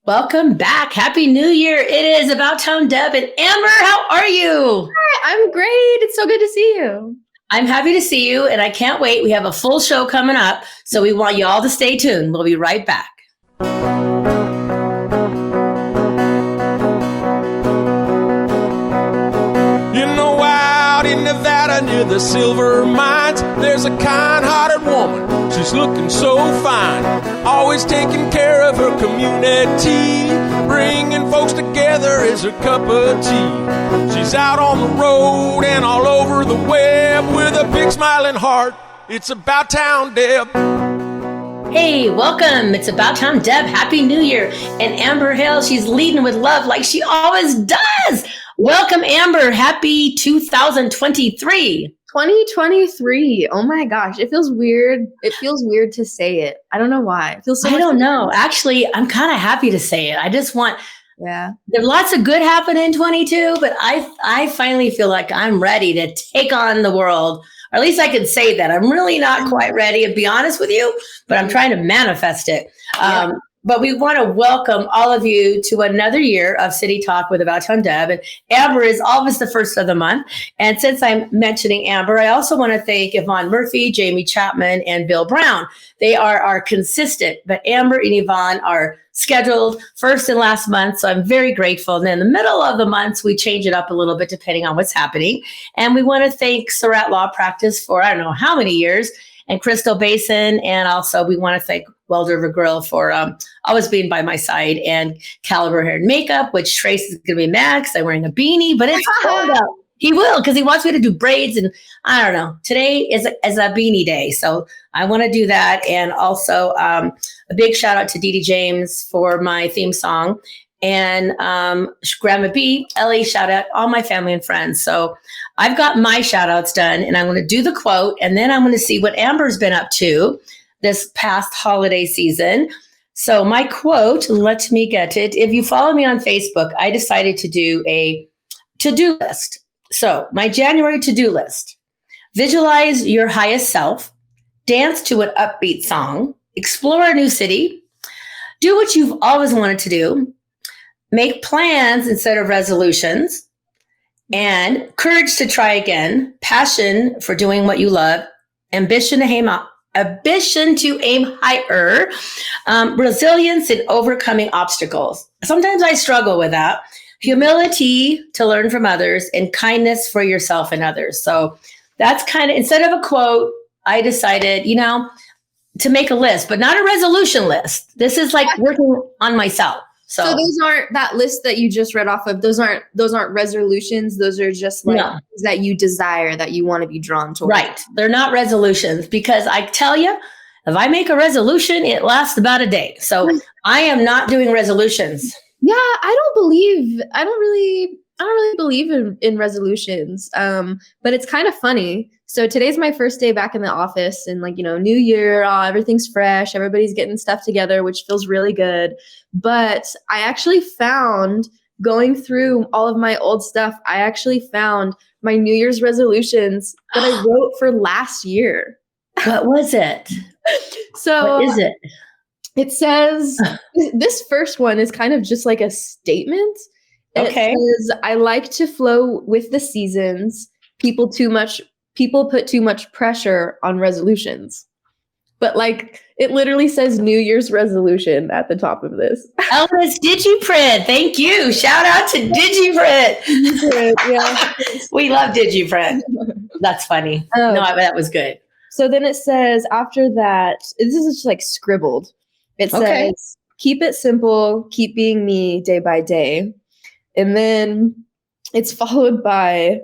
Welcome back. Happy New Year. It is About Town Deb and Amber. How are you? Hi, I'm great. It's so good to see you. I'm happy to see you, and I can't wait. We have a full show coming up, so we want you all to stay tuned. We'll be right back. You know, out in Nevada near the silver mines, there's a kind-hearted woman. She's looking so fine, always taking care of her community. Bringing folks together is her cup of tea. She's out on the road and all over the web with a big smiling heart. It's About Town Deb. Hey, welcome. It's About Town Deb. Happy New Year. And Amber Hale, she's leading with love like she always does. Welcome, Amber. Happy 2023. 2023. Oh my gosh. It feels weird. It feels weird to say it. I don't know why. It feels so I don't know. Actually, I'm kind of happy to say it. I just want, there's lots of good happening in 22, but I finally feel like I'm ready to take on the world. Or at least I could say that. I'm really not quite ready, to be honest with you, but I'm trying to manifest it. But we want to welcome all of you to another year of City Talk with About Town Deb. And Amber is always the first of the month. And since I'm mentioning Amber, I also want to thank Yvonne Murphy, Jamie Chapman, and Bill Brown. They are our consistent, but Amber and Yvonne are scheduled first and last month. So I'm very grateful. And then in the middle of the months, we change it up a little bit depending on what's happening. And we want to thank Surratt Law Practice for I don't know how many years, and Crystal Basin. And also we want to thank Welder River Grill for always being by my side, and Caliber Hair and Makeup, which Trace is going to be mad because I'm wearing a beanie, but it's cold out. He will, because he wants me to do braids, and I don't know. Today is a beanie day, so I want to do that. And also a big shout out to Dee Dee James for my theme song, and Grandma B, Ellie, shout out all my family and friends. So I've got my shout outs done, and I'm going to do the quote, and then I'm going to see what Amber's been up to this past holiday season. So my quote, let me get it. If you follow me on Facebook, I decided to do a to-do list. So my January to-do list: visualize your highest self, dance to an upbeat song, explore a new city, do what you've always wanted to do, make plans instead of resolutions, and courage to try again, passion for doing what you love, ambition to aim higher, resilience in overcoming obstacles. Sometimes I struggle with that. Humility to learn from others, and kindness for yourself and others. So that's kind of, instead of a quote, I decided, to make a list, but not a resolution list. This is like working on myself. So those aren't, that list that you just read off of, those aren't resolutions. Those are just like things that you desire, that you want to be drawn towards. Right. They're not resolutions, because I tell you, if I make a resolution, it lasts about a day. So I am not doing resolutions. Yeah, I don't really believe in resolutions. But it's kind of funny. So today's my first day back in the office, and New Year, everything's fresh. Everybody's getting stuff together, which feels really good. But I actually found, going through all of my old stuff, I actually found my New Year's resolutions that I wrote for last year. What was it? So what is it? It says, this first one is kind of just like a statement. Okay. It says, I like to flow with the seasons. People put too much pressure on resolutions. But it literally says New Year's resolution at the top of this. Elvis DigiPrint. Thank you. Shout out to DigiPrint. Yeah. We love DigiPrint. That's funny. No, that was good. So then it says, after that, this is just scribbled. It says, keep it simple, keep being me day by day. And then it's followed by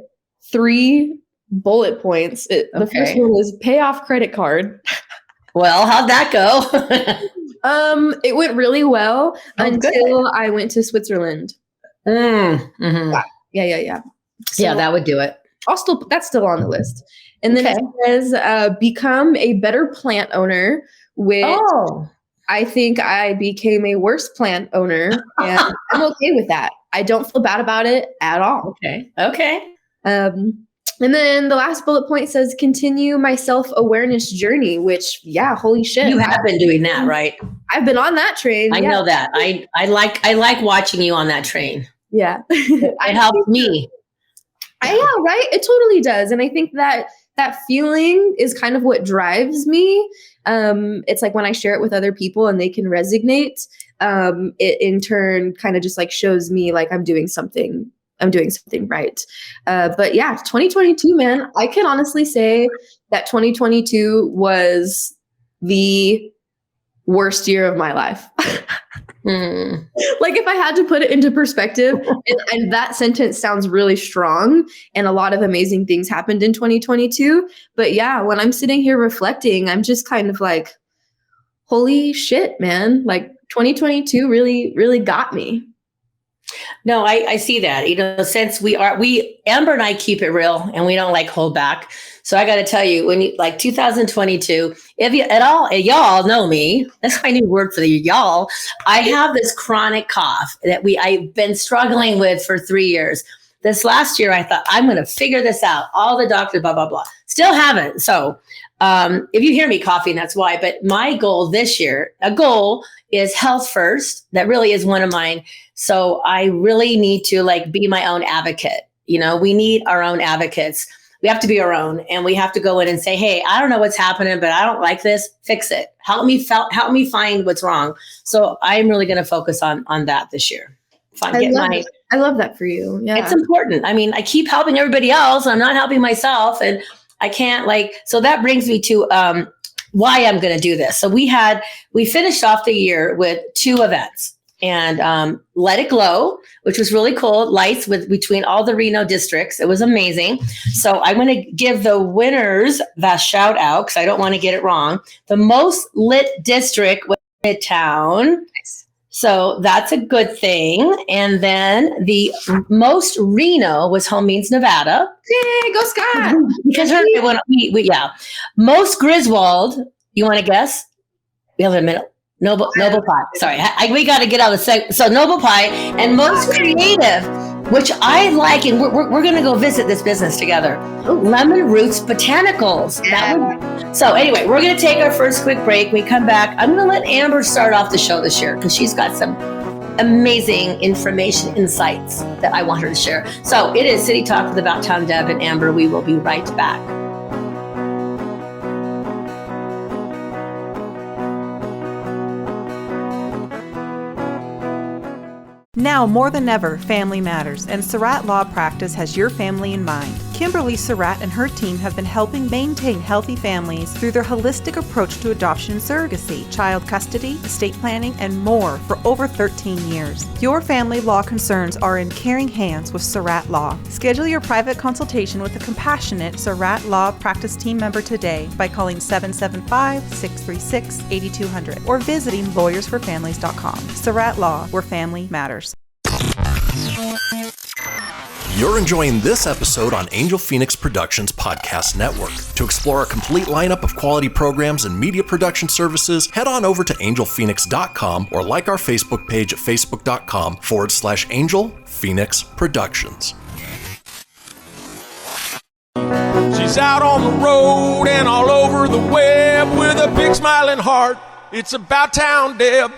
3 bullet points. The first one is pay off credit card. Well, how'd that go? It went really well until I went to Switzerland. Mm-hmm. Yeah. So yeah, that would do it. That's still on the list. And then it says, become a better plant owner, which I think I became a worse plant owner, and I'm okay with that. I don't feel bad about it at all. Okay. And then the last bullet point says continue my self-awareness journey, which, yeah, holy shit. You have been doing that, right? I've been on that train. I know that. I like watching you on that train. Yeah. It helps me. Yeah, right? It totally does. And I think that feeling is kind of what drives me. It's like when I share it with other people and they can resonate, it in turn kind of just like shows me like I'm doing something right. But yeah, 2022, man, I can honestly say that 2022 was the worst year of my life. Like if I had to put it into perspective, and that sentence sounds really strong, and a lot of amazing things happened in 2022. But yeah, when I'm sitting here reflecting, I'm just kind of like, holy shit, man. Like 2022 really, really got me. No, I see that. Since Amber and I keep it real and we don't like hold back. So I got to tell you, when you like 2022, if you at all, y'all know me, that's my new word for the y'all. I have this chronic cough that I've been struggling with for 3 years. This last year, I thought I'm going to figure this out. All the doctors, blah, blah, blah. Still haven't. So if you hear me coughing, that's why. But my goal this year, is health first. That really is one of mine. So I really need to like be my own advocate. We need our own advocates. We have to be our own, and we have to go in and say, hey, I don't know what's happening, but I don't like this. Fix it. Help me find what's wrong. So I'm really going to focus on that this year. I love that for you. Yeah. It's important. I mean, I keep helping everybody else. I'm not helping myself, and I can't so that brings me to why I'm going to do this. So we finished off the year with 2 events. And Let It Glow, which was really cool. Lights between all the Reno districts. It was amazing. So I'm going to give the winners that shout out because I don't want to get it wrong. The most lit district was Midtown. Nice. So that's a good thing. And then the most Reno was Home Means Nevada. Yay, go Scott! Because most Griswold. You want to guess? We have a minute. Noble Pie. Sorry, we got to get out of the So Noble Pie and most creative, which I like, and we're going to go visit this business together. Lemon Roots Botanicals. Yeah. So anyway, we're going to take our first quick break. We come back. I'm going to let Amber start off the show this year because she's got some amazing information, insights that I want her to share. So it is City Talk with About Town Deb and Amber. We will be right back. Now more than ever, family matters, and Surratt Law Practice has your family in mind. Kimberly Surratt and her team have been helping maintain healthy families through their holistic approach to adoption and surrogacy, child custody, estate planning, and more for over 13 years. Your family law concerns are in caring hands with Surratt Law. Schedule your private consultation with a compassionate Surratt Law Practice team member today by calling 775-636-8200 or visiting lawyersforfamilies.com. Surratt Law, where family matters. You're enjoying this episode on Angel Phoenix Productions Podcast Network. To explore a complete lineup of quality programs and media production services, head on over to angelphoenix.com or like our Facebook page at facebook.com/Angel Phoenix Productions. She's out on the road and all over the web with a big smiling heart. It's About Town Deb.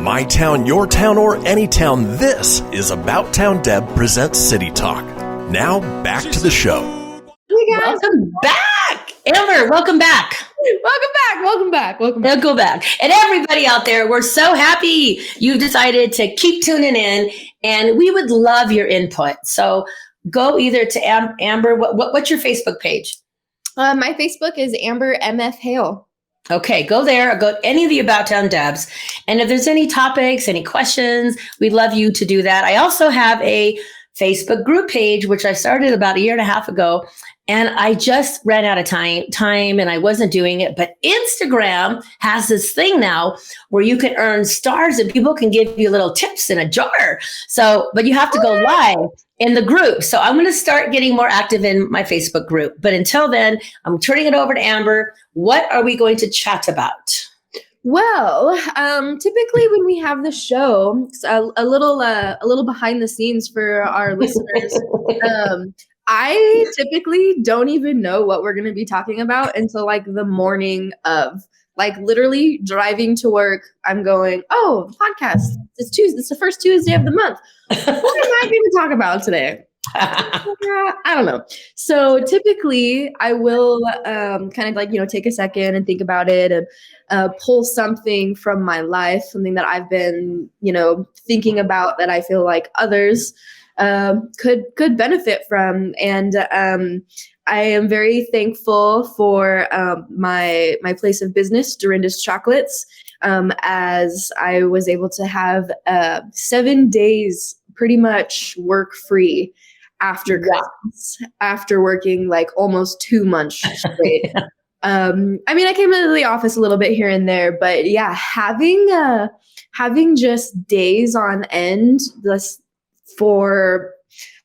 My town, your town, or any town, this is About Town Deb presents City Talk. Now, back to the show. Welcome back. Amber, welcome back. Welcome back. Go back. And everybody out there, we're so happy you decided to keep tuning in, and we would love your input. So go either to Amber. What's your Facebook page? My Facebook is Amber M F Hale. Okay, go there, go to any of the About Town Debs. And if there's any topics, any questions, we'd love you to do that. I also have a Facebook group page, which I started about 1.5 years ago. And I just ran out of time and I wasn't doing it. But Instagram has this thing now where you can earn stars and people can give you little tips in a jar. So, but you have to go live in the group. So I'm going to start getting more active in my Facebook group. But until then, I'm turning it over to Amber. What are we going to chat about? Well, typically when we have the show, a little behind the scenes for our listeners. I typically don't even know what we're going to be talking about until like the morning of, like, literally driving to work. I'm going, oh, podcast. It's Tuesday. It's the first Tuesday of the month. What am I going to talk about today? I don't know. So typically I will kind of like, take a second and think about it and pull something from my life, something that I've been, thinking about that I feel like others could benefit from. And I am very thankful for my place of business, Dorinda's Chocolates, as I was able to have 7 days pretty much work free after Christmas, after working like almost 2 months straight. I mean, I came into the office a little bit here and there, but yeah, having just days on end, for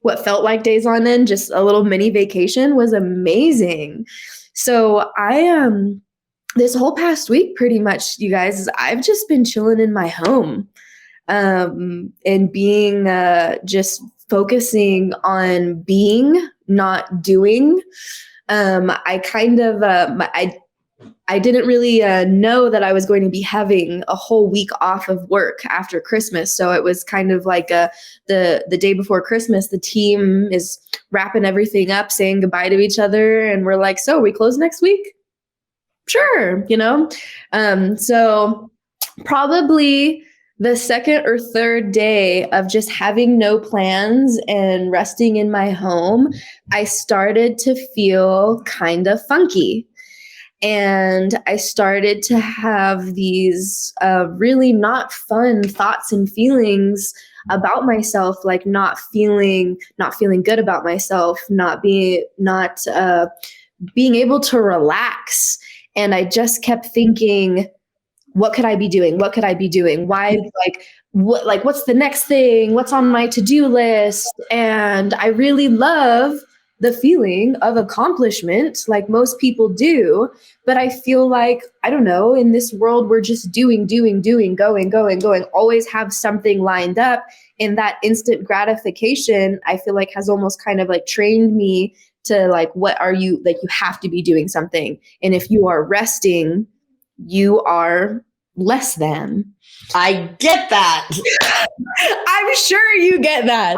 what felt like days on end, just a little mini vacation, was amazing. So I this whole past week, pretty much, you guys, I've just been chilling in my home, and being just focusing on being, not doing. I kind of I didn't really know that I was going to be having a whole week off of work after Christmas. So it was kind of like the day before Christmas, the team is wrapping everything up, saying goodbye to each other. And we're like, so we close next week? Sure. So probably the second or third day of just having no plans and resting in my home, I started to feel kind of funky. And I started to have these really not fun thoughts and feelings about myself, like not feeling good about myself, not being able to relax. And I just kept thinking, what could I be doing? What could I be doing? Why, what's the next thing? What's on my to-do list? And I really love the feeling of accomplishment, like most people do. But I feel like, I don't know, in this world, we're just doing, going, always have something lined up. And that instant gratification, I feel like, has almost kind of like trained me to like, what are you, like, you have to be doing something. And if you are resting, you are less than. I get that. I'm sure you get that.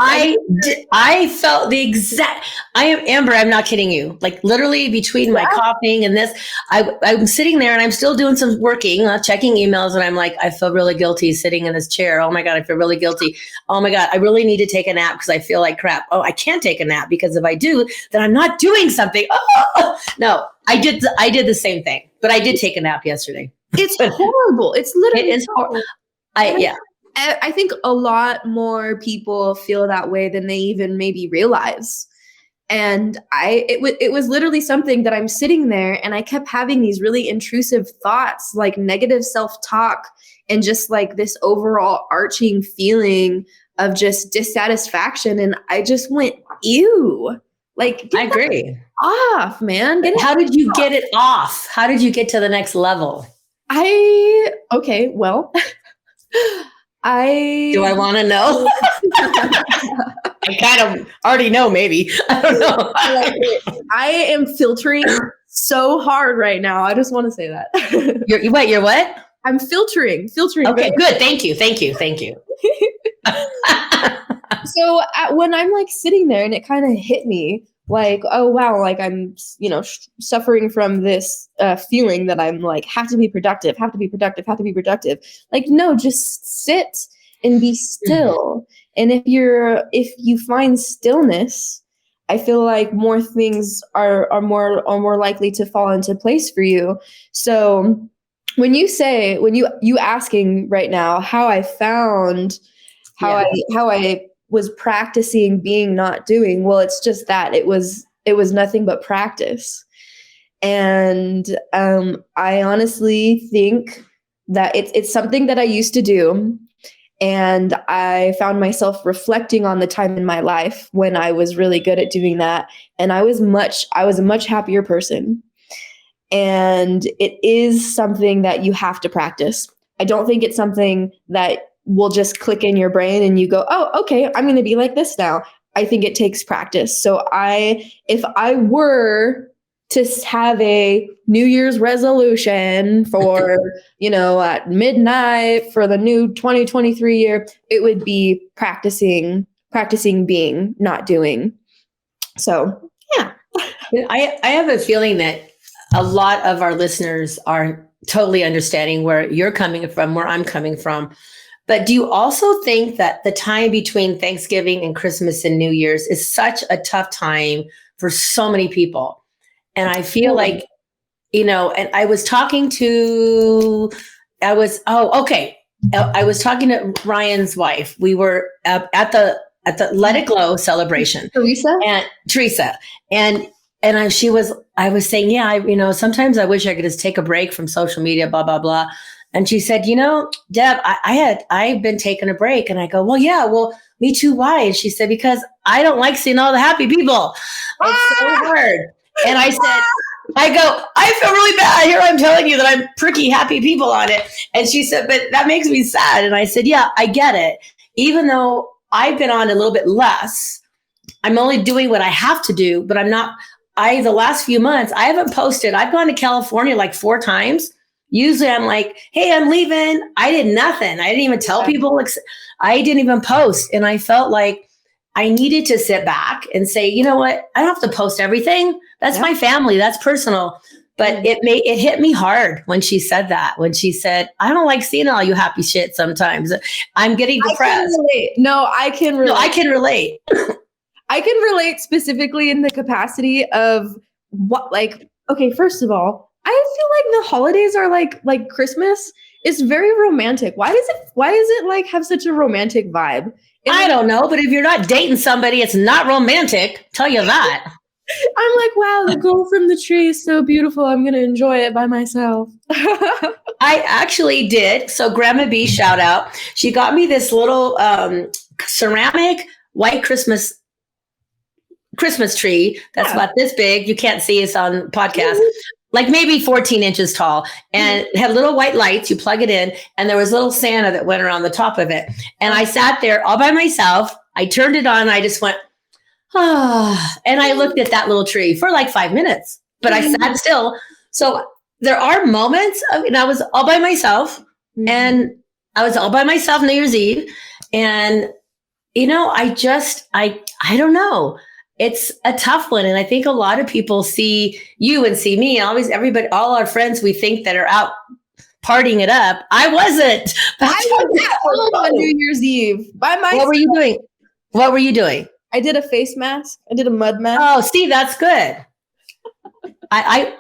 I felt the exact. I am Amber. I'm not kidding you. Like literally between my coughing and this, I'm sitting there and I'm still doing some working, checking emails, and I'm like, I feel really guilty sitting in this chair. Oh my God, I feel really guilty. Oh my God, I really need to take a nap because I feel like crap. Oh, I can't take a nap because if I do, then I'm not doing something. Oh, no, I did the same thing, but I did take a nap yesterday. It's horrible. It's literally horrible. I think a lot more people feel that way than they even maybe realize. And it was literally something that I'm sitting there and I kept having these really intrusive thoughts, like negative self-talk, and just like this overall arching feeling of just dissatisfaction. And I just went, ew. Like, I agree. Off, man. How did you get it off? How did you get to the next level? Do I want to know? I kind of already know, maybe. I don't know. I am filtering so hard right now. I just want to say that. You're what? I'm filtering. Okay, good. Thank you. So when I'm like sitting there and it kind of hit me, like, oh, wow, like I'm, suffering from this feeling that I'm like, have to be productive. Like, no, just sit and be still. And if you find stillness, I feel like more things are more likely to fall into place for you. So when you asking right now how I found how I was practicing being not doing, well, it's just that it was nothing but practice. And I honestly think that it's something that I used to do. And I found myself reflecting on the time in my life when I was really good at doing that. And I was a much happier person. And it is something that you have to practice. I don't think it's something that will just click in your brain and you go, oh, okay, I'm going to be like this now. I think it takes practice. So if I were to have a New Year's resolution for, at midnight for the new 2023 year, it would be practicing being, not doing. So, yeah. I have a feeling that a lot of our listeners are totally understanding where you're coming from, where I'm coming from. But do you also think that the time between Thanksgiving and Christmas and New Year's is such a tough time for so many people? And I feel like, and I was talking to Ryan's wife. We were at the Let It Glow celebration. Teresa. I was saying, sometimes I wish I could just take a break from social media, blah, blah, blah. And she said, Deb, I've been taking a break. And I go, well, me too. Why? And she said, because I don't like seeing all the happy people. It's so hard. And I feel really bad. Here I'm telling you that I'm pricky happy people on it. And she said, but that makes me sad. And I said, yeah, I get it. Even though I've been on a little bit less, I'm only doing what I have to do, but the last few months, I haven't posted. I've gone to California like 4 times. Usually I'm like, hey, I'm leaving. I did nothing. I didn't even tell people. I didn't even post. And I felt like I needed to sit back and say, you know what? I don't have to post everything. That's my family. That's personal. But it hit me hard when she said that. When she said, I don't like seeing all you happy shit sometimes. I'm getting depressed. I can relate. I can relate. I can relate specifically in the capacity of first of all, I feel like the holidays are like Christmas. It's very romantic. Why does it like have such a romantic vibe? I don't know, but if you're not dating somebody, it's not romantic. Tell you that. I'm like, wow, the girl from the tree is so beautiful. I'm going to enjoy it by myself. I actually did. So Grandma B, shout out. She got me this little ceramic white Christmas tree that's about this big. You can't see us on podcast. Like maybe 14 inches tall, and it had little white lights. You plug it in, and there was little Santa that went around the top of it. And I sat there all by myself. I turned it on. And I just went, and I looked at that little tree for like 5 minutes, but I sat still. So there are moments, and I was all by myself, and I was all by myself New Year's Eve. And, I don't know. It's a tough one. And I think a lot of people see you and see me. Everybody, all our friends we think that are out partying it up. I wasn't. I was at home on New Year's Eve by myself. What were you doing? I did a face mask. I did a mud mask. Oh, see, that's good. I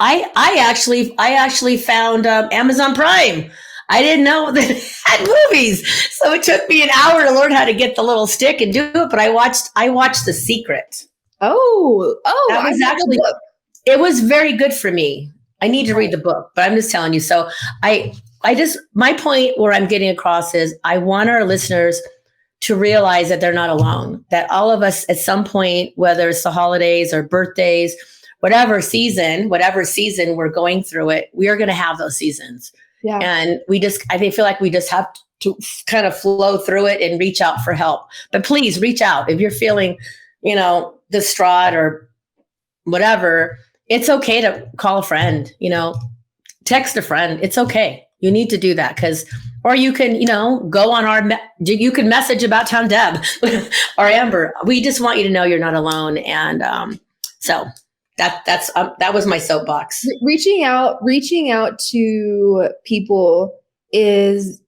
actually found Amazon Prime. I didn't know that it had movies. So it took me an hour to learn how to get the little stick and do it. But I watched The Secret. That was it was very good for me. I need to read the book, but I'm just telling you. So my point where I'm getting across is I want our listeners to realize that they're not alone, that all of us at some point, whether it's the holidays or birthdays, whatever season we're going through it, we are going to have those seasons. Yeah. And I feel like we just have to kind of flow through it and reach out for help. But please reach out if you're feeling, distraught or whatever. It's okay to call a friend, text a friend. It's okay. You need to do that or you can, go on you can message About Town Deb or Amber. We just want you to know you're not alone. And so that was my soapbox. Reaching out to people is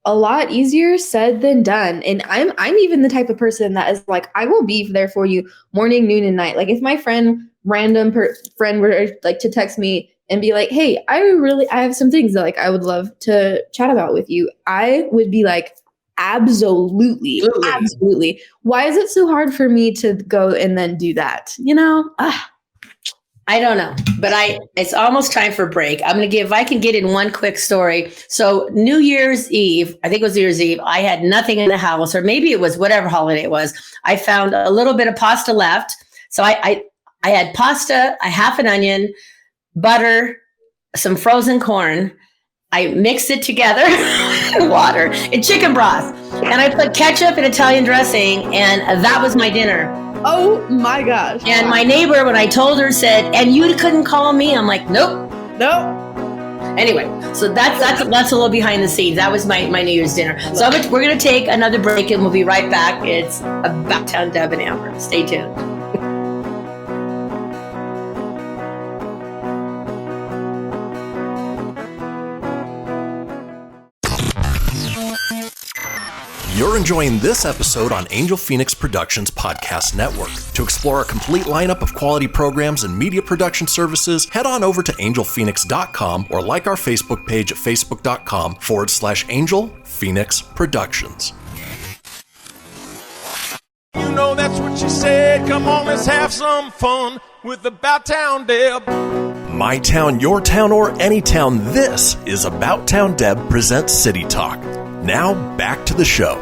a lot easier said than done. And I'm even the type of person that is like, I will be there for you morning, noon, and night. Like if my friend were like to text me and be like, hey, I have some things that like I would love to chat about with you, I would be like, absolutely. Why is it so hard for me to go and then do that? I don't know, but it's almost time for break. if I can get in one quick story. So New Year's Eve, I think it was New Year's Eve, I had nothing in the house, or maybe it was whatever holiday it was. I found a little bit of pasta left. So I had pasta, a half an onion, butter, some frozen corn. I mixed it together, water and chicken broth. And I put ketchup and Italian dressing, and that was my dinner. Oh my gosh. And my neighbor, when I told her, said, "And you couldn't call me?" I'm like, "Nope." Anyway, so that's a little behind the scenes. That was my New Year's dinner. So we're going to take another break and we'll be right back. It's About Town Deb and Amber. Stay tuned. You're enjoying this episode on Angel Phoenix Productions Podcast Network. To explore a complete lineup of quality programs and media production services, head on over to angelphoenix.com or like our Facebook page at facebook.com/Angel Phoenix Productions. You know that's what she said. Come on, let's have some fun with About Town Deb. My town, your town, or any town, this is About Town Deb presents City Talk. Now, back to the show.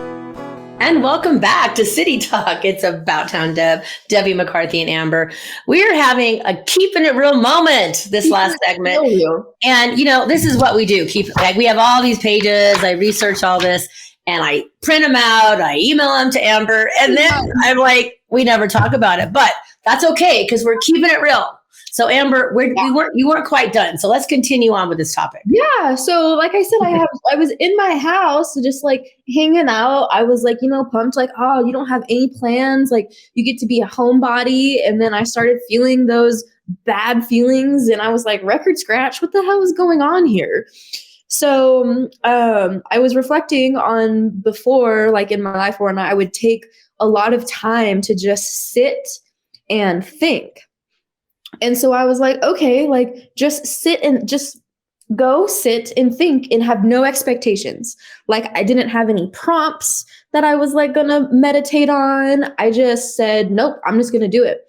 And welcome back to City Talk. It's About Town Deb, Debbie McCarthy and Amber. We are having a keeping it real moment this last segment. And, this is what we do. We have all these pages. I research all this and I print them out. I email them to Amber. And then I'm like, we never talk about it. But that's okay because we're keeping it real. So Amber, you weren't quite done. So let's continue on with this topic. Yeah. So like I said, I was in my house just like hanging out. I was like, pumped, like, oh, you don't have any plans. Like you get to be a homebody. And then I started feeling those bad feelings and I was like, record scratch, what the hell is going on here? So I was reflecting on before, like in my life when I would take a lot of time to just sit and think. And so I was like, okay, like just sit and just go sit and think and have no expectations. Like I didn't have any prompts that I was like gonna meditate on. I just said, nope, I'm just gonna do it.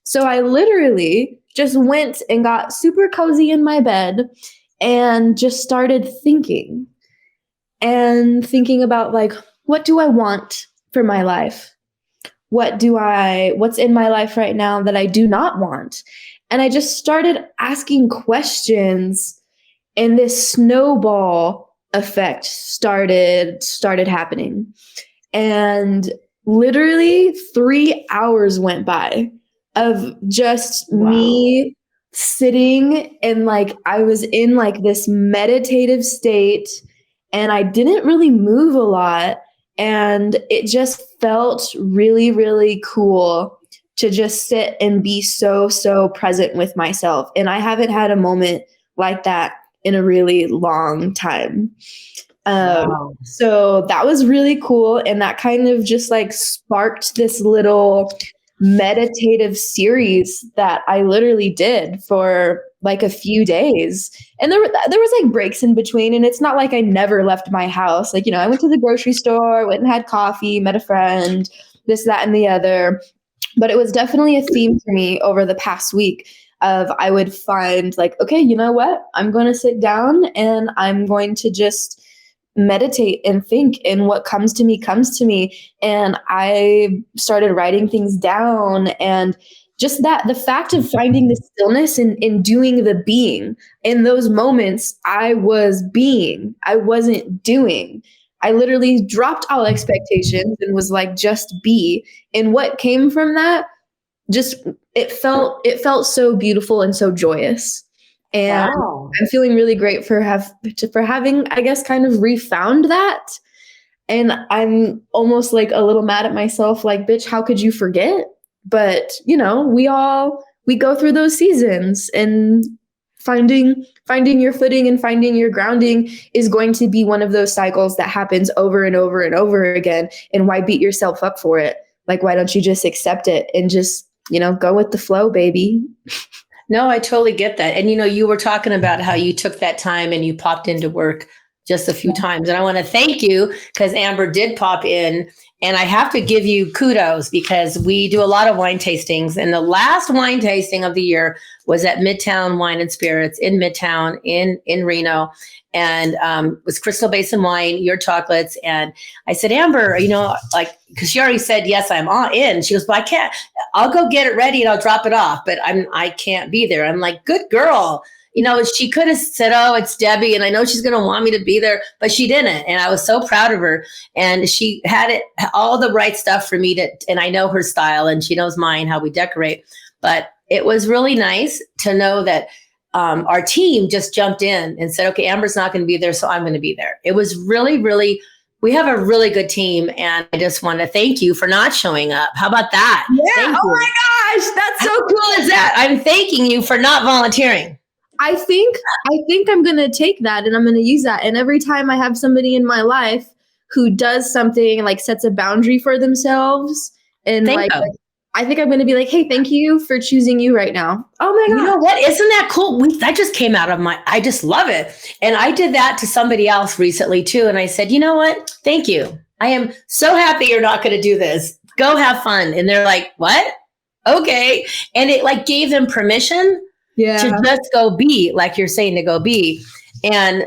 So I literally just went and got super cozy in my bed and just started thinking about like, what do I want for my life? What's in my life right now that I do not want? And I just started asking questions and this snowball effect started happening. And literally 3 hours went by of just me sitting and like I was in like this meditative state and I didn't really move a lot. And it just felt really, really cool to just sit and be so present with myself. And I haven't had a moment like that in a really long time. So that was really cool. And that kind of just like sparked this little meditative series that I literally did for like a few days. And there was like breaks in between. And it's not like I never left my house. Like, I went to the grocery store, went and had coffee, met a friend, this, that, and the other. But it was definitely a theme for me over the past week of I would find like, okay, you know what? I'm going to sit down and I'm going to just meditate and think, and what comes to me. And I started writing things down, and just the fact of finding the stillness in doing the being. In those moments, I was being, I wasn't doing. I literally dropped all expectations and was like, just be. And what came from that, just, it felt so beautiful and so joyous. And I'm feeling really great for having, I guess, kind of refound that. And I'm almost like a little mad at myself, like, bitch, how could you forget? But, we go through those seasons, and finding your footing and finding your grounding is going to be one of those cycles that happens over and over and over again. And why beat yourself up for it? Like, why don't you just accept it and just, go with the flow, baby? No, I totally get that. And, you were talking about how you took that time and you popped into work just a few times. And I want to thank you because Amber did pop in, and I have to give you kudos because we do a lot of wine tastings. And the last wine tasting of the year was at Midtown Wine and Spirits in Midtown in Reno. And it was Crystal Basin Wine, your chocolates. And I said, Amber, because she already said, yes, I'm all in. She goes, but I can't, I'll go get it ready and I'll drop it off, but I can't be there. I'm like, good girl. she could have said, oh, it's Debbie, and I know she's going to want me to be there, but she didn't. And I was so proud of her. And she had all the right stuff for me and I know her style and she knows mine, how we decorate. But it was really nice to know that our team just jumped in and said, okay, Amber's not going to be there, so I'm going to be there. It was really, really, we have a really good team. And I just want to thank you for not showing up. How about that? Yeah. Oh my gosh. That's so cool. How cool is that? I'm thanking you for not volunteering. I think I'm going to take that and I'm going to use that. And every time I have somebody in my life who does something like sets a boundary for themselves and I think I'm going to be like, hey, thank you for choosing you right now. Oh my God. You know what? Isn't that cool? That just came out of I just love it. And I did that to somebody else recently too. And I said, you know what? Thank you. I am so happy you're not going to do this. Go have fun. And they're like, what? Okay. And it like gave them permission to just go be, like you're saying, to go be. And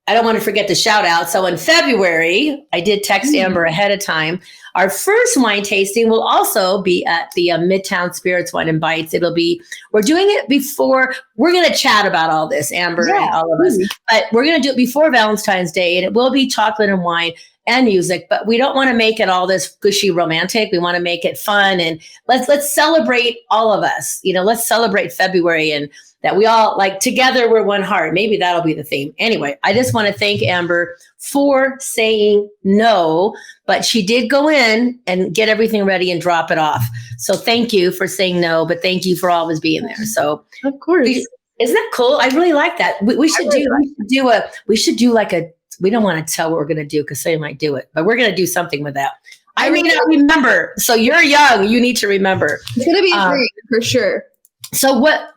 I don't want to forget the shout out. So in February, I did text Amber ahead of time. Our first wine tasting will also be at the Midtown Spirits Wine and Bites. We're doing it before, we're going to chat about all this, Amber and all of us, but we're going to do it before Valentine's Day, and it will be chocolate and wine and music, but we don't want to make it all this gushy romantic. We want to make it fun, and let's celebrate all of us. Let's celebrate February and that we all like together we're one heart. Maybe that'll be the theme. Anyway, I just want to thank Amber for saying no, but she did go in and get everything ready and drop it off. So thank you for saying no, but thank you for always being there. So of course, isn't that cool? I really like that. We should do like a. We don't want to tell what we're going to do because they might do it, but we're going to do something with that. I may not remember. So you're young. You need to remember. It's going to be great for sure. So what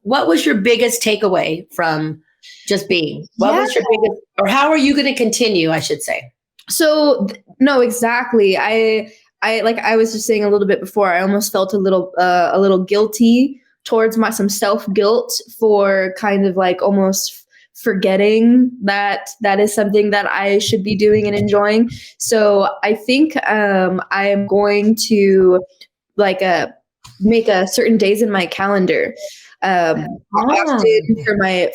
was your biggest takeaway from just being? What was your biggest, or how are you going to continue, I should say? So no, exactly. I like I was just saying a little bit before, I almost felt a little guilty towards some self-guilt for kind of like almost forgetting that is something that I should be doing and enjoying. So I think I am going to make certain days in my calendar. Often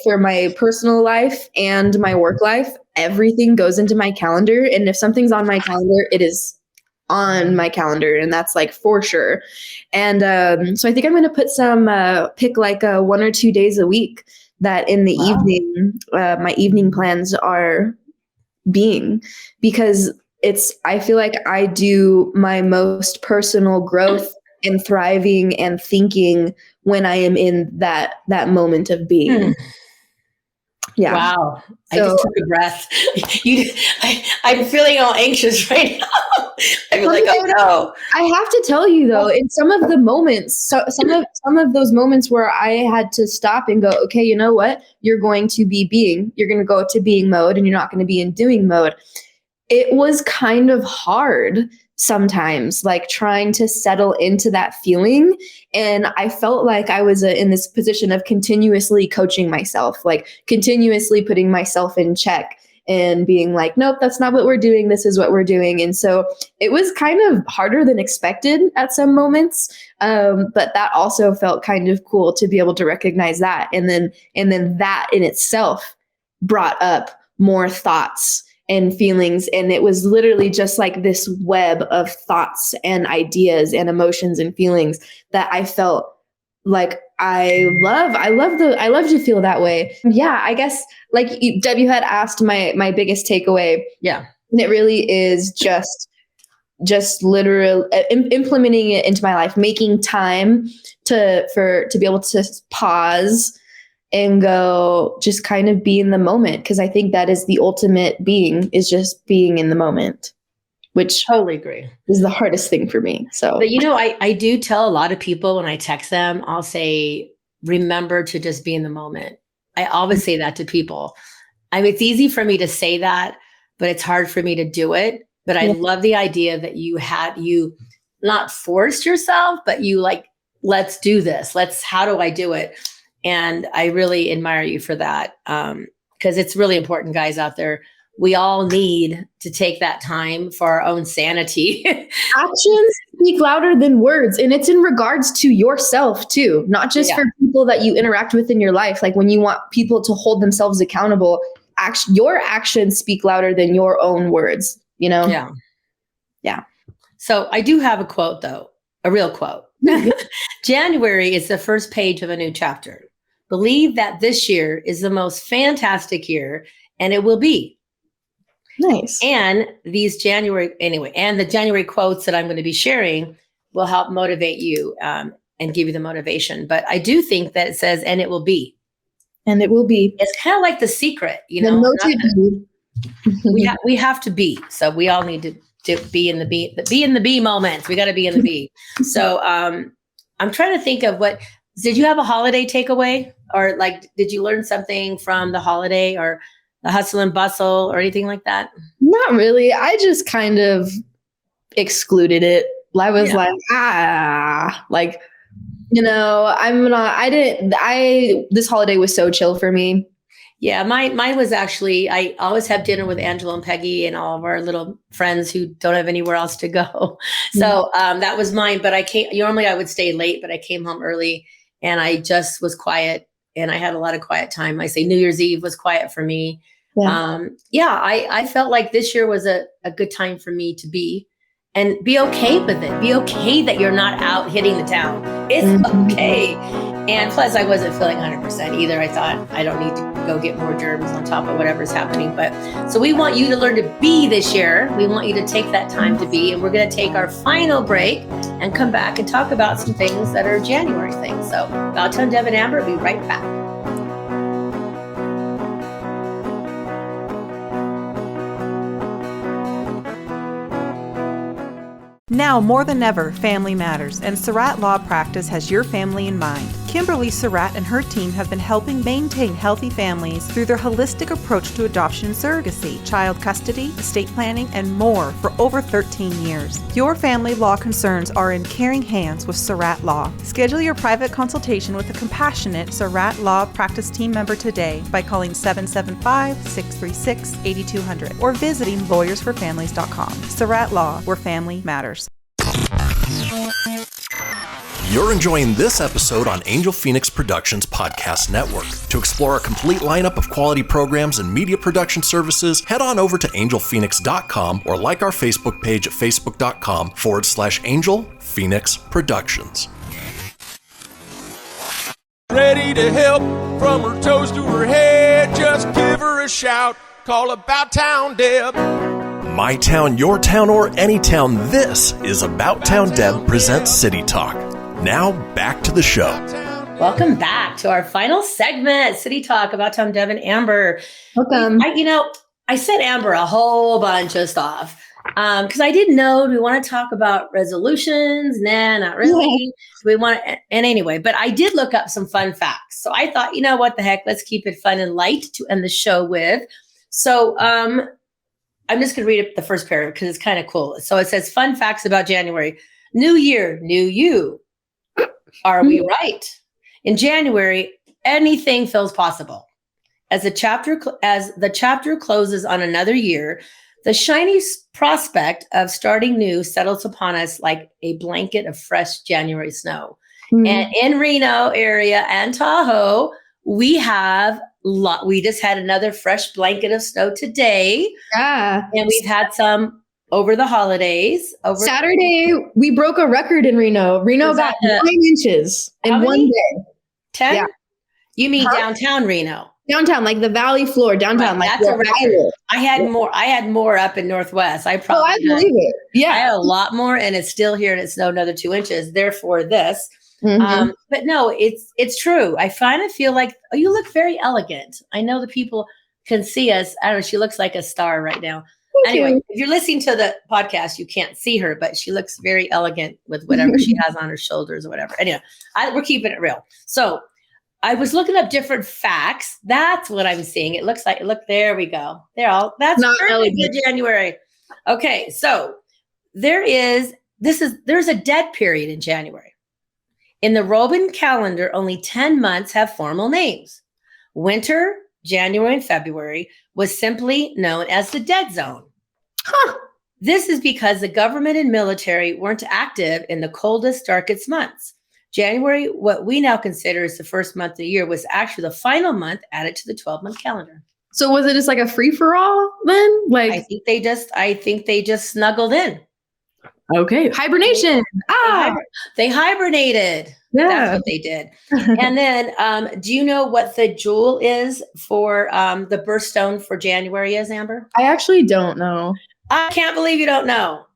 for my personal life and my work life, everything goes into my calendar. And if something's on my calendar, it is on my calendar, and that's like for sure. And so I think I'm going to put pick like 1 or 2 days a week that in the evening, my evening plans are being, because I feel like I do my most personal growth and thriving and thinking when I am in that moment of being. Yeah. Wow. I just took a breath. I'm feeling all anxious right now. I'm like, oh no. I have to tell you though, in some of the moments, some of those moments where I had to stop and go, okay, you know what? You're going to be being. You're going to go to being mode, and you're not going to be in doing mode. It was kind of hard sometimes, like trying to settle into that feeling. And I felt like I was in this position of continuously coaching myself, like continuously putting myself in check and being like, nope, that's not what we're doing. This is what we're doing. And so it was kind of harder than expected at some moments. But that also felt kind of cool to be able to recognize that. And then that in itself brought up more thoughts and feelings. And it was literally just like this web of thoughts and ideas and emotions and feelings that I felt like I love to feel that way. Yeah, I guess like Deb, you had asked my biggest takeaway. Yeah. And it really is just literally implementing it into my life, making time to be able to pause and go, just kind of be in the moment. Cause I think that is the ultimate being, is just being in the moment, which totally agree is the hardest thing for me. So, but I do tell a lot of people when I text them, I'll say, remember to just be in the moment. I always say that to people. I mean, it's easy for me to say that, but it's hard for me to do it. But I love the idea that you not forced yourself, but you like, let's do this. How do I do it? And I really admire you for that. Because it's really important, guys out there. We all need to take that time for our own sanity. Actions speak louder than words. And it's in regards to yourself too, not just for people that you interact with in your life. Like when you want people to hold themselves accountable, your actions speak louder than your own words, you know? Yeah. Yeah. So I do have a quote though, a real quote. January is the first page of a new chapter. Believe that this year is the most fantastic year, and it will be. Nice. And the January quotes that I'm going to be sharing will help motivate you and give you the motivation. But I do think that it says, and it will be. And it will be. It's kind of like The Secret, you know. We have to be. So we all need to be in the be moments. We got to be in the be. So I'm trying to think of did you have a holiday takeaway, or like, did you learn something from the holiday or the hustle and bustle or anything like that? Not really. I just kind of excluded it. I was like, you know, this holiday was so chill for me. Yeah, mine was actually, I always have dinner with Angela and Peggy and all of our little friends who don't have anywhere else to go. So that was mine, but normally I would stay late, but I came home early and I just was quiet and I had a lot of quiet time. I say New Year's Eve was quiet for me. Yeah. I felt like this year was a good time for me to be and be okay with it. Be okay that you're not out hitting the town. It's okay. And plus I wasn't feeling 100% either. I thought I don't need to go get more germs on top of whatever's happening. But so we want you to learn to be this year. We want you to take that time to be, and we're going to take our final break and come back and talk about some things that are January things. So About Town Deb and Amber will be right back. Now more than ever, family matters, and Surratt Law Practice has your family in mind. Kimberly Surratt and her team have been helping maintain healthy families through their holistic approach to adoption and surrogacy, child custody, estate planning, and more for over 13 years. Your family law concerns are in caring hands with Surratt Law. Schedule your private consultation with a compassionate Surratt Law Practice team member today by calling 775-636-8200 or visiting lawyersforfamilies.com. Surratt Law, where family matters. You're enjoying this episode on Angel Phoenix Productions Podcast Network. To explore a complete lineup of quality programs and media production services, head on over to angelphoenix.com or like our Facebook page at facebook.com/Angel Phoenix Productions. Ready to help from her toes to her head. Just give her a shout. Call About Town Deb. My town, your town, or any town, this is About Town Deb presents City Talk. Now, back to the show. Welcome back to our final segment, City Talk, About Town Deb and Amber. Welcome. I sent Amber a whole bunch of stuff because I didn't know, do we want to talk about resolutions? Nah, not really. Do we want to? And anyway, but I did look up some fun facts. So I thought, what the heck, let's keep it fun and light to end the show with. So I'm just going to read the first paragraph because it's kind of cool. So it says, fun facts about January. New year, new you. Are we right? In January, anything feels possible. As the chapter closes on another year, the shiny prospect of starting new settles upon us like a blanket of fresh January snow. And in Reno area and Tahoe, we just had another fresh blanket of snow today. Yeah. And we've had some over the holidays. Saturday, we broke a record in Reno. Reno got 9 inches in one day. 10? Yeah. You mean downtown Reno? Downtown, like the valley floor, downtown. Right, that's a record. I had more up in Northwest. I believe it. Yeah. I had a lot more, and it's still here, and it snowed another 2 inches. Therefore, this. But no, it's true. I kind of feel like, you look very elegant. I know the people can see us. I don't know. She looks like a star right now. Anyway, if you're listening to the podcast, you can't see her, but she looks very elegant with whatever she has on her shoulders or whatever. Anyway, we're keeping it real. So I was looking up different facts. That's what I'm seeing. It looks like, there we go. That's not perfect for January. Okay. So there's a dead period in January. In the Roman calendar, only 10 months have formal names. Winter, January and February, was simply known as the dead zone. Huh. This is because the government and military weren't active in the coldest, darkest months. January, what we now consider is the first month of the year, was actually the final month added to the 12-month calendar. So was it just like a free-for-all then? Like I think they just snuggled in. Okay. Hibernation. They hibernated. Yeah. That's what they did. And then do you know what the jewel is for the birthstone for January is, Amber? I actually don't know. I can't believe you don't know.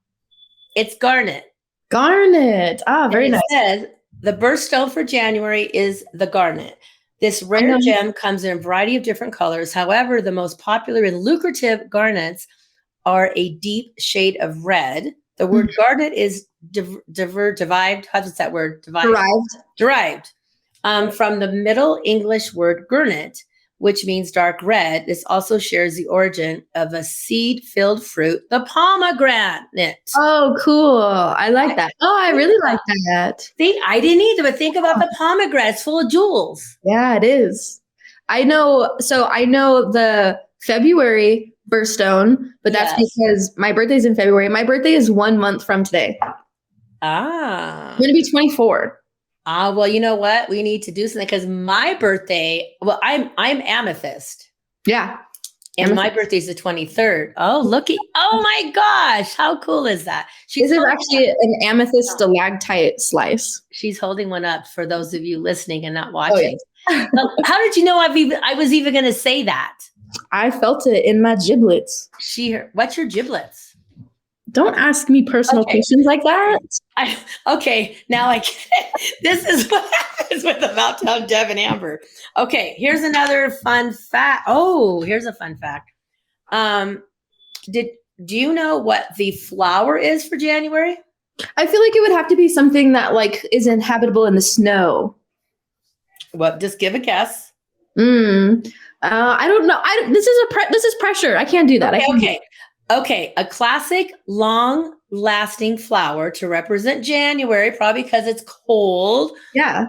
It's garnet. Garnet. Very nice. It says the birthstone for January is the garnet. This rare gem comes in a variety of different colors. However, the most popular and lucrative garnets are a deep shade of red. The word garnet is derived. How does that word? Derived from the Middle English word gurnet, which means dark red. This also shares the origin of a seed-filled fruit, the pomegranate. Oh, cool. I like that. Oh, I really like that. See, I didn't either, but think about the pomegranate. It's full of jewels. Yeah, it is. I know the February birthstone, but that's because my birthday's in February. My birthday is 1 month from today. I'm going to be 24. Well, you know what? We need to do something because my birthday, I'm amethyst. Yeah. And my birthday's the 23rd. Oh, oh my gosh. How cool is that? This is actually an amethyst stalactite slice. She's holding one up for those of you listening and not watching. Oh, yeah. How did you know I was even going to say that? I felt it in my giblets. What's your giblets? Don't ask me personal questions like that. Now I get it. This is what happens with the Meltdown Dev and Amber. Okay, here's another fun fact. Oh, here's a fun fact. Do you know what the flower is for January? I feel like it would have to be something that like is inhabitable in the snow. Well, just give a guess. I don't know. This is pressure. I can't do that. Okay, a classic long-lasting flower to represent January, probably because it's cold. Yeah.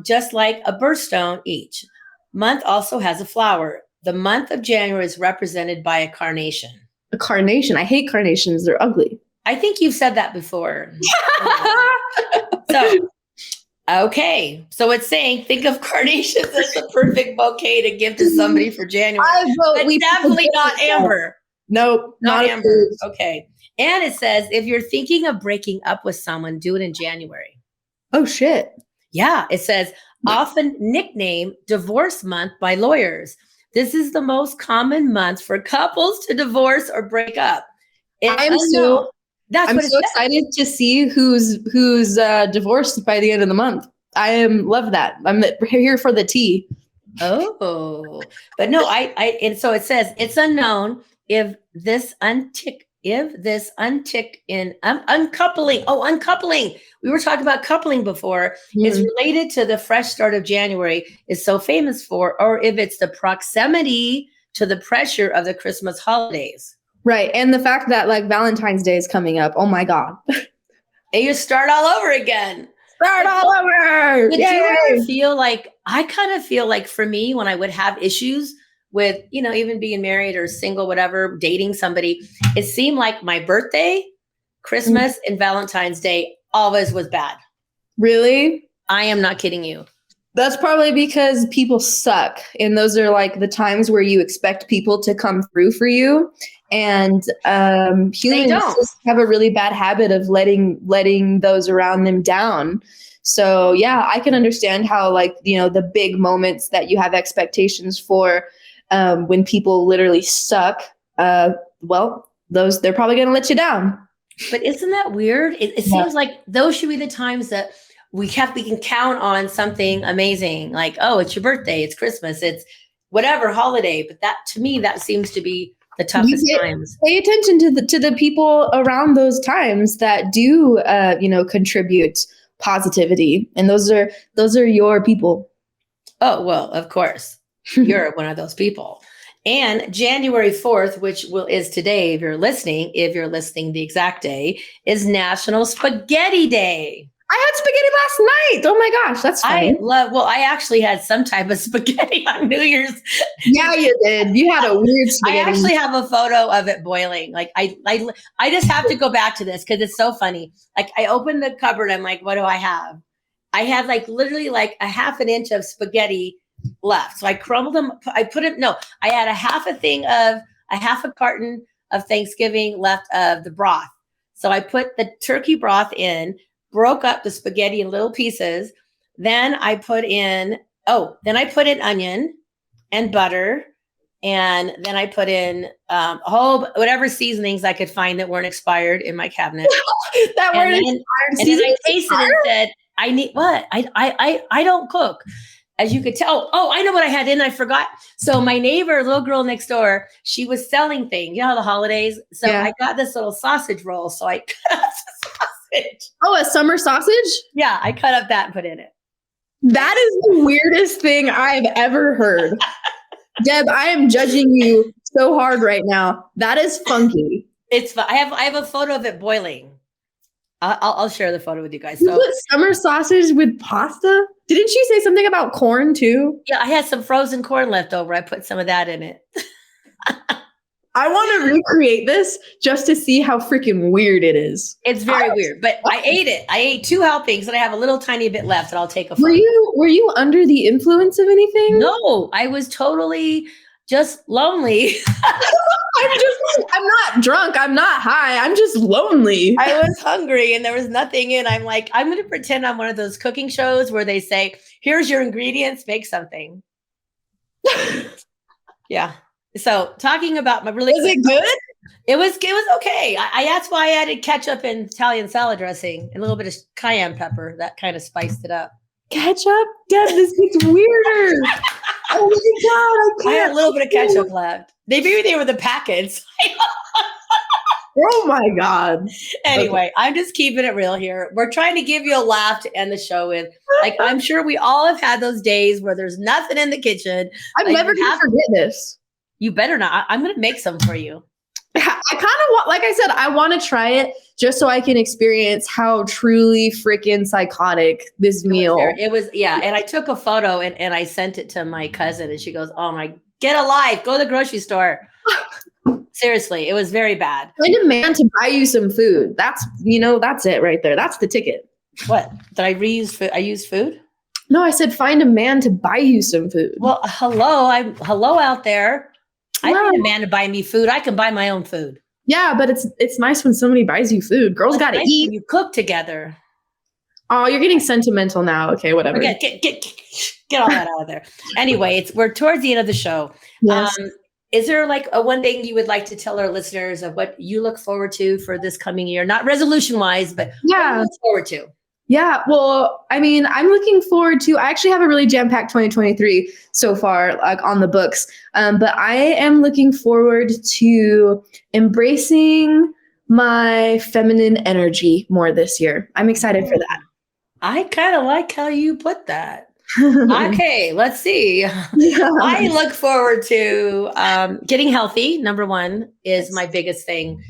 Just like a birthstone each month also has a flower. The month of January is represented by a carnation. A carnation? I hate carnations. They're ugly. I think you've said that before. So it's saying, think of carnations as the perfect bouquet to give to somebody for January. But definitely not Amber. Nope, not Amber. Okay. And it says, if you're thinking of breaking up with someone, do it in January. Oh, shit. Yeah. It says, often nicknamed divorce month by lawyers. This is the most common month for couples to divorce or break up. I'm so excited to see who's divorced by the end of the month. Love that. I'm here for the tea. Oh, but no, and so it says it's unknown if this uncoupling. Uncoupling. We were talking about coupling before. Is related to the fresh start of January is so famous for, or if it's the proximity to the pressure of the Christmas holidays. Right. And the fact that like Valentine's Day is coming up. Oh my God. And you start all over again. Did you ever feel like, I kind of feel like for me, when I would have issues with, even being married or single, whatever, dating somebody, it seemed like my birthday, Christmas, and Valentine's Day always was bad. Really? I am not kidding you. That's probably because people suck. And those are like the times where you expect people to come through for you. And humans just have a really bad habit of letting those around them down. So yeah, I can understand how the big moments that you have expectations for, when people literally suck, they're probably going to let you down. But isn't that weird? It seems like those should be the times that we can count on something amazing. Like, oh, it's your birthday, it's Christmas, it's whatever holiday. But that, to me, that seems to be the toughest times. Pay attention to the people around those times that do, contribute positivity, and those are your people. Oh well, of course. You're one of those people. And January 4th, which is today, if you're listening the exact day, is National Spaghetti Day. I had spaghetti last night. Oh my gosh, that's funny. I actually had some type of spaghetti on New Year's. Yeah, you did. You had a weird spaghetti. I actually have a photo of it boiling. Like I just have to go back to this because it's so funny. Like I opened the cupboard. I'm like, what do I have? I had like literally like a half an inch of spaghetti left. So I crumbled them. I had a half a carton of Thanksgiving left of the broth. So I put the turkey broth in, broke up the spaghetti in little pieces. Then I put in onion and butter. And then I put in whatever seasonings I could find that weren't expired in my cabinet. And then I tasted and said, I need what? I don't cook. As you could tell. Oh, I know what I had in. I forgot. So my neighbor, little girl next door, she was selling things, the holidays. So I got this little sausage roll. So I cut up the sausage. Oh, a summer sausage? Yeah, I cut up that and put in it. That is the weirdest thing I've ever heard. Deb, I am judging you so hard right now. That is funky. It's I have a photo of it boiling. I'll share the photo with you guys. You put summer sausage with pasta? Didn't she say something about corn too? Yeah, I had some frozen corn left over. I put some of that in it. I want to recreate this just to see how freaking weird it is. It's very weird, but I ate it. I ate 2 helpings and I have a little tiny bit left and I'll take a photo. Were you under the influence of anything? No, I was totally just lonely. I'm not drunk. I'm not high. I'm just lonely. I was hungry and there was nothing in. I'm like, I'm going to pretend I'm one of those cooking shows where they say, here's your ingredients, make something. Yeah. So talking about my really. Was it good? It was okay. That's why I added ketchup and Italian salad dressing and a little bit of cayenne pepper. That kind of spiced it up. Ketchup? Deb, this gets weirder. Oh my God, I had a little bit of ketchup left. Maybe they were the packets. Oh my God. Anyway, okay. I'm just keeping it real here. We're trying to give you a laugh to end the show with. Like, I'm sure we all have had those days where there's nothing in the kitchen. I'm never going to forget this. You better not. I'm going to make some for you. I kind of want, like I said, I want to try it just so I can experience how truly freaking psychotic this meal. It was, yeah. And I took a photo and I sent it to my cousin and she goes, oh my, get a life, go to the grocery store. Seriously, it was very bad. Find a man to buy you some food. That's it right there. That's the ticket. What? Did I reuse food? I used food? No, I said find a man to buy you some food. Well, hello out there. I need a man to buy me food. I can buy my own food. Yeah, but it's nice when somebody buys you food. Girls got to eat. When you cook together. Oh, you're getting sentimental now. Okay, whatever. Get all that out of there. Anyway, we're towards the end of the show. Yes. Is there like a one thing you would like to tell our listeners of what you look forward to for this coming year? Not resolution-wise, but what you look forward to? Yeah, well, I mean, I'm looking forward to, I actually have a really jam-packed 2023 so far, like on the books. But I am looking forward to embracing my feminine energy more this year. I'm excited for that. I kind of like how you put that. Okay, let's see. I look forward to getting healthy. Number one is my biggest thing.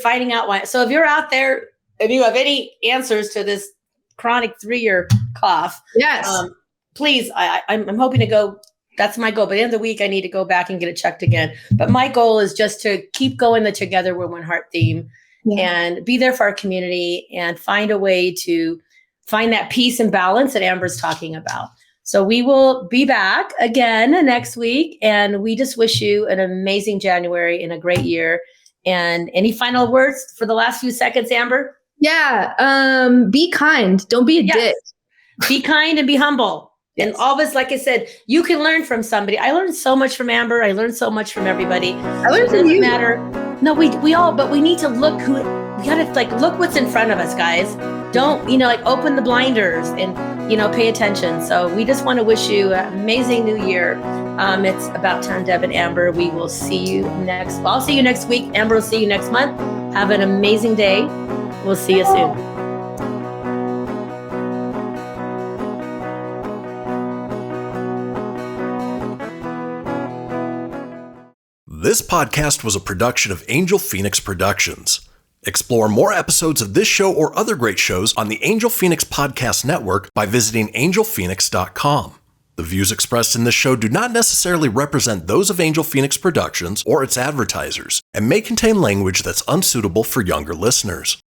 Finding out why. So if you're out there, if you have any answers to this chronic 3-year cough, yes, please, I'm hoping to go. That's my goal. By the end of the week, I need to go back and get it checked again. But my goal is just to keep going the Together We're One Heart theme and be there for our community and find a way to find that peace and balance that Amber's talking about. So we will be back again next week. And we just wish you an amazing January and a great year. And any final words for the last few seconds, Amber? Yeah. Be kind. Don't be a dick. Be kind and be humble. Yes. And all of us, like I said, you can learn from somebody. I learned so much from Amber. I learned so much from everybody. I learned from you. It doesn't matter. No, we all, but we need to look we gotta look what's in front of us, guys. Don't, open the blinders and, pay attention. So we just want to wish you an amazing new year. It's about time, Deb and Amber. We will see you I'll see you next week. Amber will see you next month. Have an amazing day. We'll see you soon. This podcast was a production of Angel Phoenix Productions. Explore more episodes of this show or other great shows on the Angel Phoenix Podcast Network by visiting angelphoenix.com. The views expressed in this show do not necessarily represent those of Angel Phoenix Productions or its advertisers and may contain language that's unsuitable for younger listeners.